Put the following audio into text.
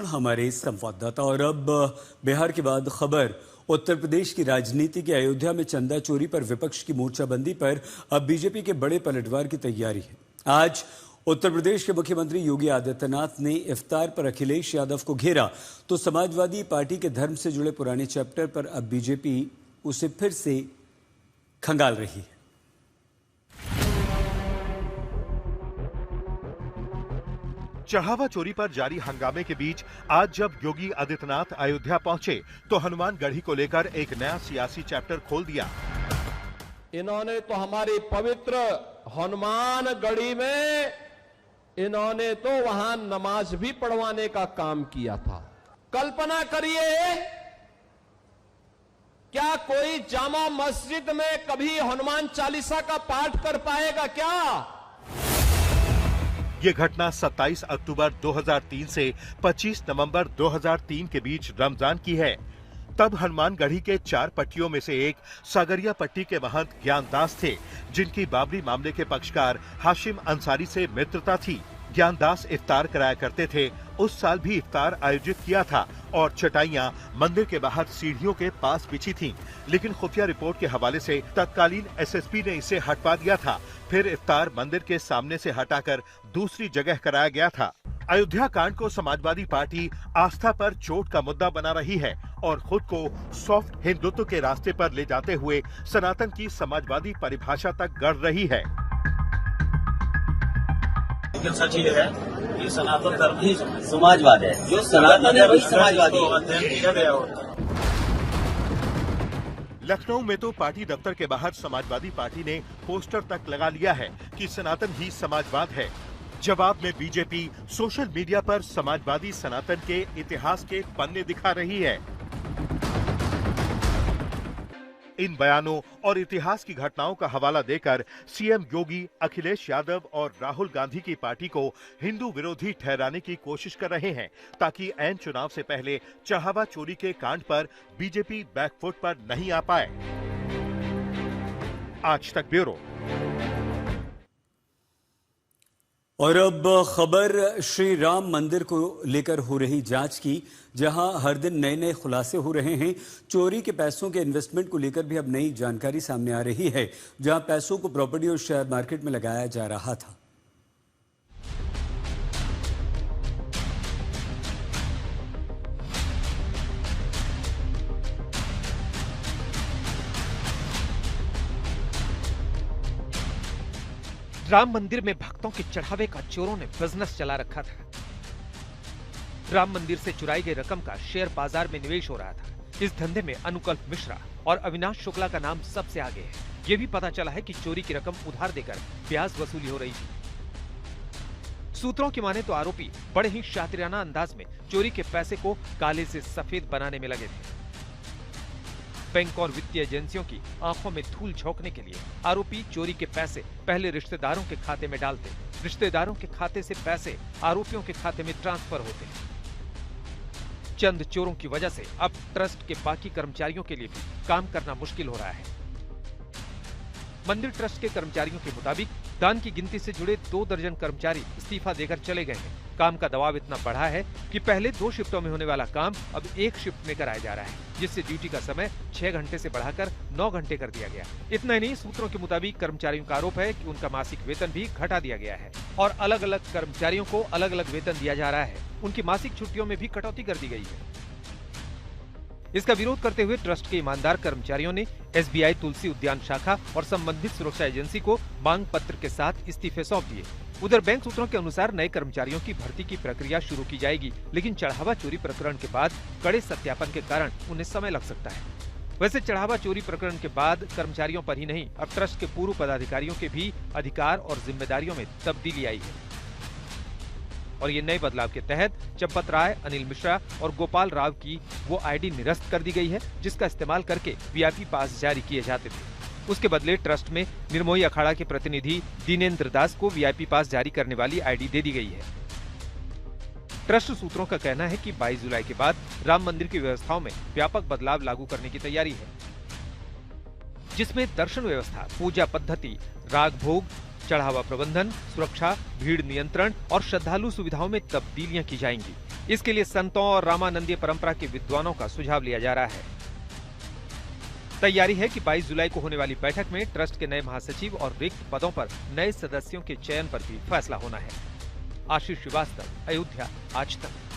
हमारे संवाददाता। और अब बिहार के बाद खबर उत्तर प्रदेश की राजनीति की। अयोध्या में चंदा चोरी पर विपक्ष की मोर्चाबंदी पर अब बीजेपी के बड़े पलटवार की तैयारी है। आज उत्तर प्रदेश के मुख्यमंत्री योगी आदित्यनाथ ने इफ्तार पर अखिलेश यादव को घेरा, तो समाजवादी पार्टी के धर्म से जुड़े पुराने चैप्टर पर अब बीजेपी उसे फिर से खंगाल रही है। चढ़ावा चोरी पर जारी हंगामे के बीच आज जब योगी आदित्यनाथ अयोध्या पहुंचे तो हनुमानगढ़ी को लेकर एक नया सियासी चैप्टर खोल दिया। इन्होंने तो हमारी पवित्र हनुमानगढ़ी में इन्होंने तो वहां नमाज भी पढ़वाने का काम किया था। कल्पना करिए, क्या कोई जामा मस्जिद में कभी हनुमान चालीसा का पाठ कर पाएगा क्या? ये घटना 27 अक्टूबर 2003 से 25 नवंबर 2003 के बीच रमजान की है। तब हनुमानगढ़ी के 4 पट्टियों में से एक सागरिया पट्टी के महंत ज्ञानदास थे, जिनकी बाबरी मामले के पक्षकार हाशिम अंसारी से मित्रता थी। ज्ञानदास इफ्तार कराया करते थे। उस साल भी इफ्तार आयोजित किया था और चटाइयां मंदिर के बाहर सीढ़ियों के पास बिछी थीं। लेकिन खुफिया रिपोर्ट के हवाले से तत्कालीन एसएसपी ने इसे हटवा दिया था। फिर इफ्तार मंदिर के सामने से हटाकर दूसरी जगह कराया गया था। अयोध्या कांड को समाजवादी पार्टी आस्था पर चोट का मुद्दा बना रही है और खुद को सॉफ्ट हिंदुत्व के रास्ते पर ले जाते हुए सनातन की समाजवादी परिभाषा तक गढ़ रही है। लेकिन सच ये है कि सनातन धर्म ही समाजवाद है। जो सनातन है वही समाजवादी है। लखनऊ में तो पार्टी दफ्तर के बाहर समाजवादी पार्टी ने पोस्टर तक लगा लिया है कि सनातन ही समाजवाद है। जवाब में बीजेपी सोशल मीडिया पर समाजवादी सनातन के इतिहास के पन्ने दिखा रही है। इन बयानों और इतिहास की घटनाओं का हवाला देकर सीएम योगी अखिलेश यादव और राहुल गांधी की पार्टी को हिंदू विरोधी ठहराने की कोशिश कर रहे हैं, ताकि ऐन चुनाव से पहले चढ़ावा चोरी के कांड पर बीजेपी बैकफुट पर नहीं आ पाए। आज तक ब्यूरो। और अब खबर श्री राम मंदिर को लेकर हो रही जांच की, जहां हर दिन नए नए खुलासे हो रहे हैं। चोरी के पैसों के इन्वेस्टमेंट को लेकर भी अब नई जानकारी सामने आ रही है, जहां पैसों को प्रॉपर्टी और शेयर मार्केट में लगाया जा रहा था। राम मंदिर में भक्तों के चढ़ावे का चोरों ने बिजनेस चला रखा था। राम मंदिर से चुराई गई रकम का शेयर बाजार में निवेश हो रहा था। इस धंधे में अनुकल्प मिश्रा और अविनाश शुक्ला का नाम सबसे आगे है। ये भी पता चला है कि चोरी की रकम उधार देकर ब्याज वसूली हो रही थी। सूत्रों की माने तो आरोपी बड़े ही शातिराना अंदाज में चोरी के पैसे को काले से सफेद बनाने में लगे थे। बैंक और वित्तीय एजेंसियों की आंखों में धूल झोंकने के लिए आरोपी चोरी के पैसे पहले रिश्तेदारों के खाते में डालते, रिश्तेदारों के खाते से पैसे आरोपियों के खाते में ट्रांसफर होते। चंद चोरों की वजह से अब ट्रस्ट के बाकी कर्मचारियों के लिए भी काम करना मुश्किल हो रहा है। मंदिर ट्रस्ट के कर्मचारियों के मुताबिक दान की गिनती से जुड़े 2 दर्जन कर्मचारी इस्तीफा देकर चले गए हैं। काम का दबाव इतना बढ़ा है कि पहले 2 शिफ्टों में होने वाला काम अब 1 शिफ्ट में कराया जा रहा है, जिससे ड्यूटी का समय 6 घंटे से बढ़ाकर 9 घंटे कर दिया गया। इतना ही नहीं, सूत्रों के मुताबिक कर्मचारियों का आरोप है कि उनका मासिक वेतन भी घटा दिया गया है और अलग अलग कर्मचारियों को अलग अलग वेतन दिया जा रहा है। उनकी मासिक छुट्टियों में भी कटौती कर दी गई है। इसका विरोध करते हुए ट्रस्ट के ईमानदार कर्मचारियों ने एसबीआई तुलसी उद्यान शाखा और संबंधित सुरक्षा एजेंसी को मांग पत्र के साथ इस्तीफे सौंप दिए। उधर बैंक सूत्रों के अनुसार नए कर्मचारियों की भर्ती की प्रक्रिया शुरू की जाएगी, लेकिन चढ़ावा चोरी प्रकरण के बाद कड़े सत्यापन के कारण उन्हें समय लग सकता है। वैसे चढ़ावा चोरी प्रकरण के बाद कर्मचारियों पर ही नहीं, अब ट्रस्ट के पूर्व पदाधिकारियों के भी अधिकार और जिम्मेदारियों में तब्दीली आई है। और ये नए बदलाव के तहत चंपत राय, अनिल मिश्रा और गोपाल राव की वो आईडी निरस्त कर दी गई है, जिसका इस्तेमाल करके वीआईपी पास जारी किए जाते थे। उसके बदले ट्रस्ट में निर्मोही अखाड़ा के प्रतिनिधि दीनेंद्र दास को वीआईपी पास जारी करने वाली आईडी दे दी गई है। ट्रस्ट सूत्रों का कहना है कि 22 जुलाई के बाद राम मंदिर की व्यवस्थाओं में व्यापक बदलाव लागू करने की तैयारी है, जिसमें दर्शन व्यवस्था, पूजा पद्धति, राग भोग, चढ़ावा प्रबंधन, सुरक्षा, भीड़ नियंत्रण और श्रद्धालु सुविधाओं में तब्दीलियां की जाएंगी। इसके लिए संतों और रामानंदीय परंपरा के विद्वानों का सुझाव लिया जा रहा है। तैयारी है कि 22 जुलाई को होने वाली बैठक में ट्रस्ट के नए महासचिव और रिक्त पदों पर नए सदस्यों के चयन पर भी फैसला होना है। आशीष श्रीवास्तव, अयोध्या, आज तक।